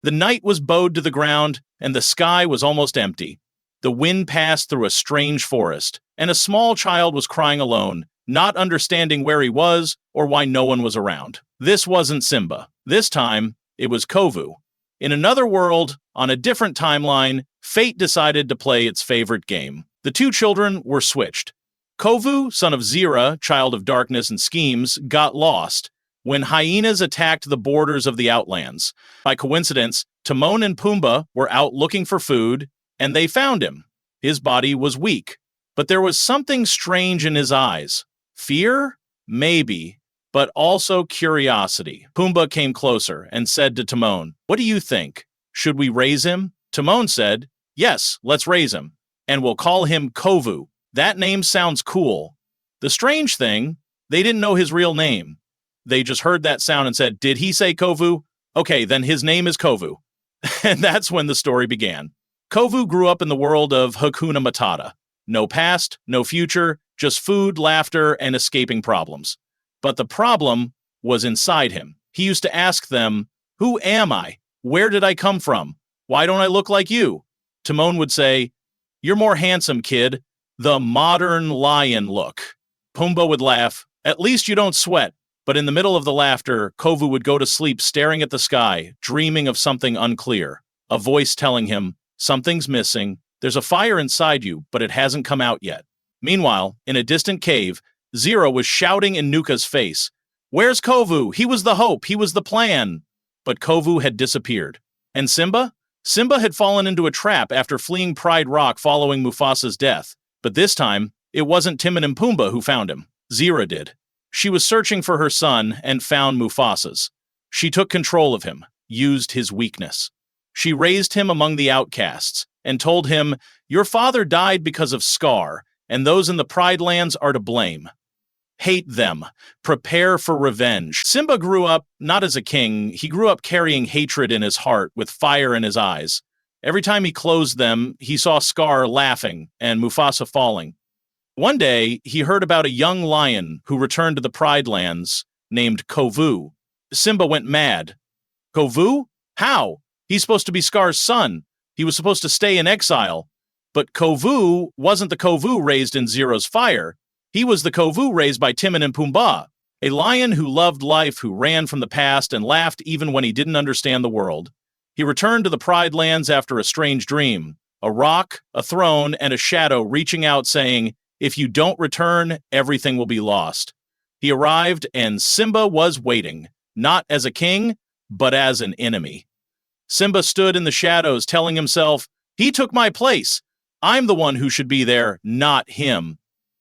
The night was bowed to the ground, and the sky was almost empty. The wind passed through a strange forest, and a small child was crying alone, not understanding where he was or why no one was around. This wasn't Simba. This time, it was Kovu. In another world, on a different timeline, fate decided to play its favorite game. The two children were switched. Kovu, son of Zira, child of darkness and schemes, got lost when hyenas attacked the borders of the Outlands. By coincidence, Timon and Pumbaa were out looking for food, and they found him. His body was weak, but there was something strange in his eyes. Fear? Maybe, but also curiosity. Pumbaa came closer and said to Timon, "What do you think? Should we raise him?" Timon said, "Yes, let's raise him, and we'll call him Kovu. That name sounds cool." The strange thing, they didn't know his real name. They just heard that sound and said, "Did he say Kovu? Okay, then his name is Kovu." And that's when the story began. Kovu grew up in the world of Hakuna Matata. No past, no future, just food, laughter, and escaping problems. But the problem was inside him. He used to ask them, "Who am I? Where did I come from? Why don't I look like you?" Timon would say, "You're more handsome, kid. The modern lion look." Pumbaa would laugh, "At least you don't sweat." But in the middle of the laughter, Kovu would go to sleep staring at the sky, dreaming of something unclear. A voice telling him, "Something's missing. There's a fire inside you, but it hasn't come out yet." Meanwhile, in a distant cave, Zira was shouting in Nuka's face, "Where's Kovu? He was the hope. He was the plan." But Kovu had disappeared. And Simba? Simba had fallen into a trap after fleeing Pride Rock following Mufasa's death. But this time, it wasn't Timon and Pumbaa who found him. Zira did. She was searching for her son and found Mufasa's. She took control of him, used his weakness. She raised him among the outcasts and told him, "Your father died because of Scar, and those in the Pride Lands are to blame. Hate them. Prepare for revenge." Simba grew up not as a king. He grew up carrying hatred in his heart with fire in his eyes. Every time he closed them, he saw Scar laughing and Mufasa falling. One day, he heard about a young lion who returned to the Pride Lands named Kovu. Simba went mad. "Kovu? How? He's supposed to be Scar's son. He was supposed to stay in exile." But Kovu wasn't the Kovu raised in Zira's fire. He was the Kovu raised by Timon and Pumbaa, a lion who loved life, who ran from the past and laughed even when he didn't understand the world. He returned to the Pride Lands after a strange dream, a rock, a throne, and a shadow reaching out saying, "If you don't return, everything will be lost." He arrived, and Simba was waiting, not as a king, but as an enemy. Simba stood in the shadows telling himself, "He took my place. I'm the one who should be there, not him."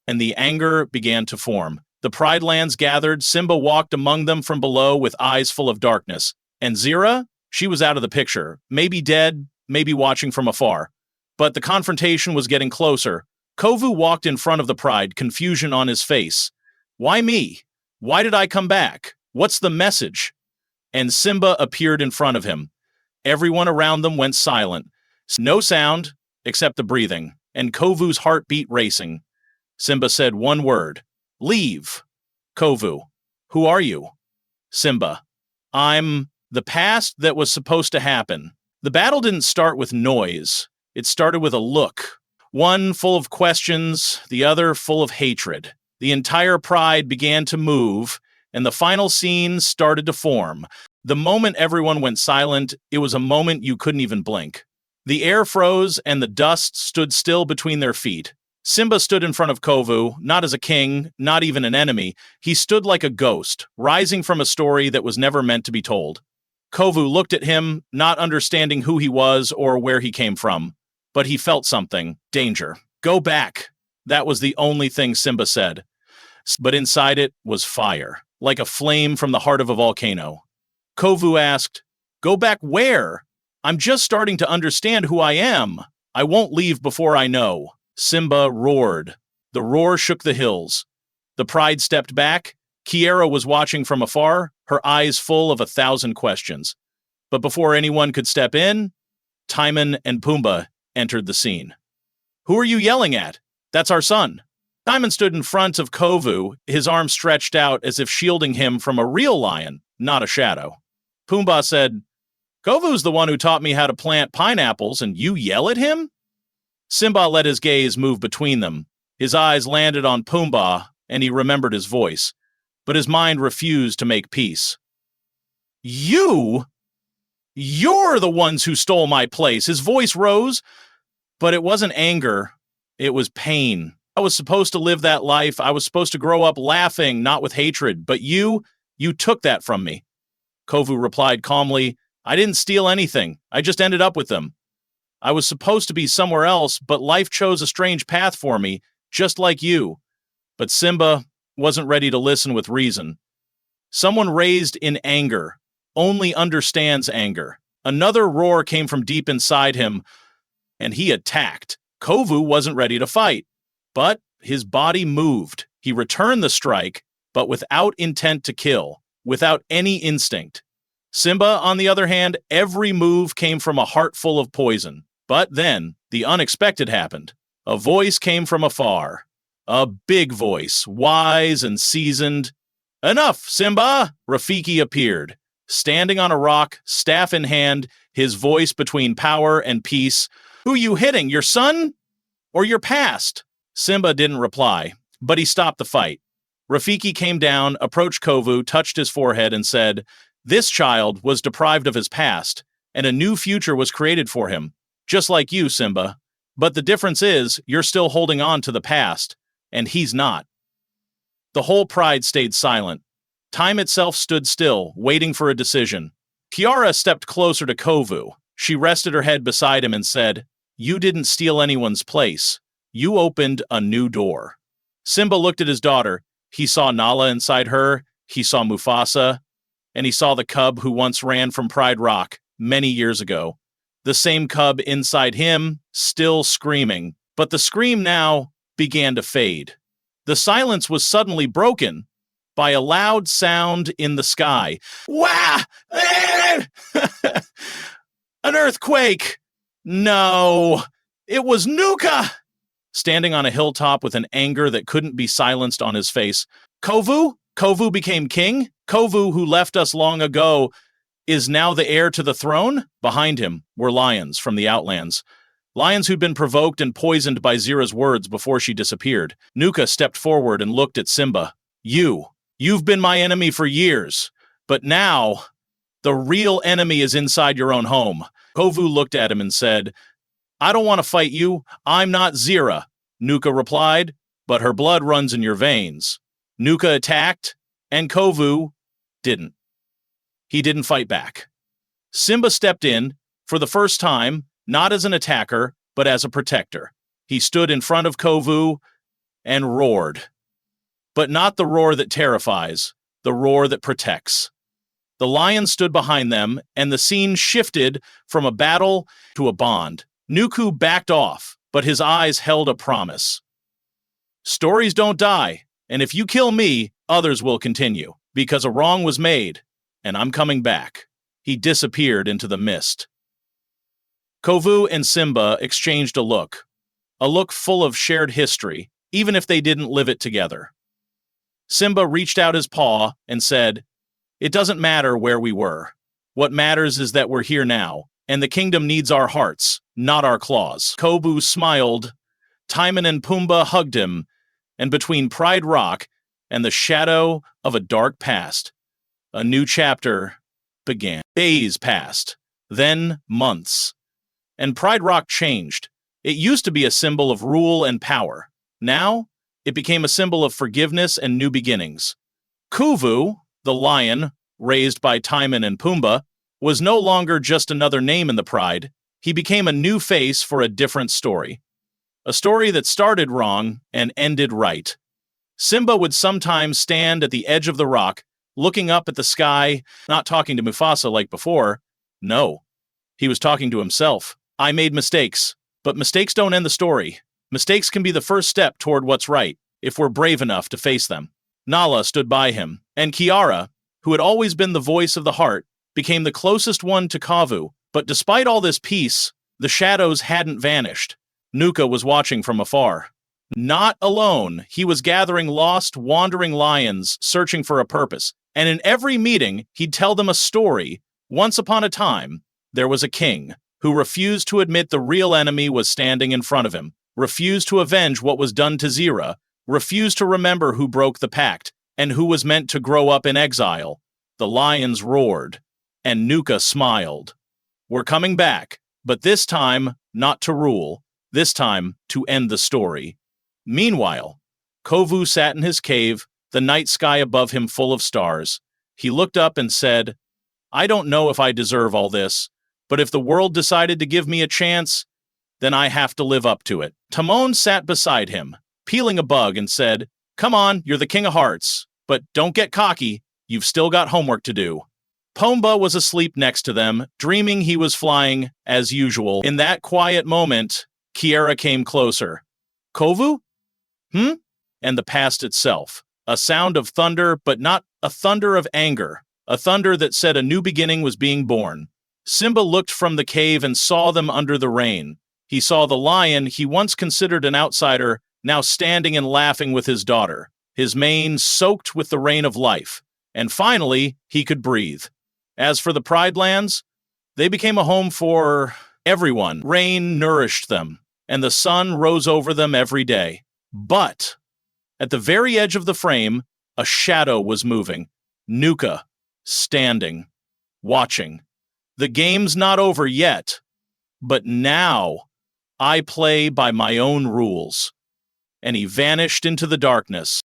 And the anger began to form. The Pride Lands gathered. Simba walked among them from below with eyes full of darkness. And Zira? She was out of the picture. Maybe dead, maybe watching from afar. But the confrontation was getting closer. Kovu walked in front of the Pride, confusion on his face. "Why me? Why did I come back? What's the message?" And Simba appeared in front of him. Everyone around them went silent. No sound, except the breathing, and Kovu's heartbeat racing. Simba said one word, "Leave." Kovu, "Who are you?" Simba, "I'm the past that was supposed to happen." The battle didn't start with noise. It started with a look. One full of questions, the other full of hatred. The entire Pride began to move, and the final scene started to form. The moment everyone went silent, it was a moment you couldn't even blink. The air froze, and the dust stood still between their feet. Simba stood in front of Kovu, not as a king, not even an enemy. He stood like a ghost, rising from a story that was never meant to be told. Kovu looked at him, not understanding who he was or where he came from. But he felt something. Danger. "Go back." That was the only thing Simba said. But inside it was fire, like a flame from the heart of a volcano. Kovu asked, "Go back where? I'm just starting to understand who I am. I won't leave before I know." Simba roared. The roar shook the hills. The Pride stepped back. Kiara was watching from afar, her eyes full of 1,000 questions. But before anyone could step in, Timon and Pumbaa entered the scene. "Who are you yelling at? That's our son." Timon stood in front of Kovu, his arms stretched out as if shielding him from a real lion, not a shadow. Pumbaa said, Kovu's the one who taught me how to plant pineapples, and you yell at him? Simba let his gaze move between them. His eyes landed on Pumbaa, and he remembered his voice. But his mind refused to make peace. You're the ones who stole my place. His voice rose, but it wasn't anger. It was pain. I was supposed to live that life. I was supposed to grow up laughing, not with hatred. But you took that from me. Kovu replied calmly, I didn't steal anything. I just ended up with them. I was supposed to be somewhere else, but life chose a strange path for me, just like you. But Simba wasn't ready to listen with reason. Someone raised in anger only understands anger. Another roar came from deep inside him, and he attacked. Kovu wasn't ready to fight, but his body moved. He returned the strike, but without intent to kill, without any instinct. Simba, on the other hand, every move came from a heart full of poison. But then, the unexpected happened. A voice came from afar. A big voice, wise and seasoned. Enough, Simba! Rafiki appeared. Standing on a rock, staff in hand, his voice between power and peace. Who you hitting, your son? Or your past? Simba didn't reply, but he stopped the fight. Rafiki came down, approached Kovu, touched his forehead, and said, This child was deprived of his past, and a new future was created for him, just like you, Simba. But the difference is, you're still holding on to the past, and he's not. The whole pride stayed silent. Time itself stood still, waiting for a decision. Kiara stepped closer to Kovu. She rested her head beside him and said, You didn't steal anyone's place. You opened a new door. Simba looked at his daughter. He saw Nala inside her, he saw Mufasa, and he saw the cub who once ran from Pride Rock many years ago. The same cub inside him, still screaming, but the scream now began to fade. The silence was suddenly broken by a loud sound in the sky. Wah! An earthquake! No, it was Nuka! Standing on a hilltop with an anger that couldn't be silenced on his face. Kovu? Kovu became king? Kovu, who left us long ago, is now the heir to the throne? Behind him were lions from the Outlands. Lions who'd been provoked and poisoned by Zira's words before she disappeared. Nuka stepped forward and looked at Simba. You've been my enemy for years, but now the real enemy is inside your own home. Kovu looked at him and said, I don't want to fight you. I'm not Zira, Nuka replied, but her blood runs in your veins. Nuka attacked, and Kovu didn't. He didn't fight back. Simba stepped in, for the first time, not as an attacker, but as a protector. He stood in front of Kovu and roared. But not the roar that terrifies, the roar that protects. The lions stood behind them, and the scene shifted from a battle to a bond. Nuka backed off, but his eyes held a promise. Stories don't die, and if you kill me, others will continue, because a wrong was made, and I'm coming back. He disappeared into the mist. Kovu and Simba exchanged a look full of shared history, even if they didn't live it together. Simba reached out his paw and said, It doesn't matter where we were. What matters is that we're here now, and the kingdom needs our hearts, not our claws. Kovu smiled. Timon and Pumbaa hugged him, and between Pride Rock and the shadow of a dark past, a new chapter began. Days passed, then months, and Pride Rock changed. It used to be a symbol of rule and power. Now, it became a symbol of forgiveness and new beginnings. Kovu, the lion, raised by Timon and Pumbaa, was no longer just another name in the Pride. He became a new face for a different story. A story that started wrong and ended right. Simba would sometimes stand at the edge of the rock, looking up at the sky, not talking to Mufasa like before. No, he was talking to himself. I made mistakes, but mistakes don't end the story. Mistakes can be the first step toward what's right, if we're brave enough to face them. Nala stood by him, and Kiara, who had always been the voice of the heart, became the closest one to Kovu. But despite all this peace, the shadows hadn't vanished. Nuka was watching from afar. Not alone, he was gathering lost, wandering lions, searching for a purpose. And in every meeting, he'd tell them a story. Once upon a time, there was a king who refused to admit the real enemy was standing in front of him, refused to avenge what was done to Zira, refused to remember who broke the pact, and who was meant to grow up in exile. The lions roared, and Nuka smiled. We're coming back, but this time not to rule, this time to end the story. Meanwhile, Kovu sat in his cave, the night sky above him full of stars. He looked up and said, I don't know if I deserve all this, but if the world decided to give me a chance, then I have to live up to it. Timon sat beside him, peeling a bug, and said, Come on, you're the king of hearts, but don't get cocky, you've still got homework to do. Pumbaa was asleep next to them, dreaming he was flying, as usual. In that quiet moment, Kiara came closer. Kovu? And the past itself. A sound of thunder, but not a thunder of anger. A thunder that said a new beginning was being born. Simba looked from the cave and saw them under the rain. He saw the lion he once considered an outsider, now standing and laughing with his daughter, his mane soaked with the rain of life. And finally, he could breathe. As for the Pride Lands, they became a home for everyone. Rain nourished them, and the sun rose over them every day. But at the very edge of the frame, a shadow was moving. Nuka, standing, watching. The game's not over yet, but now I play by my own rules. And he vanished into the darkness.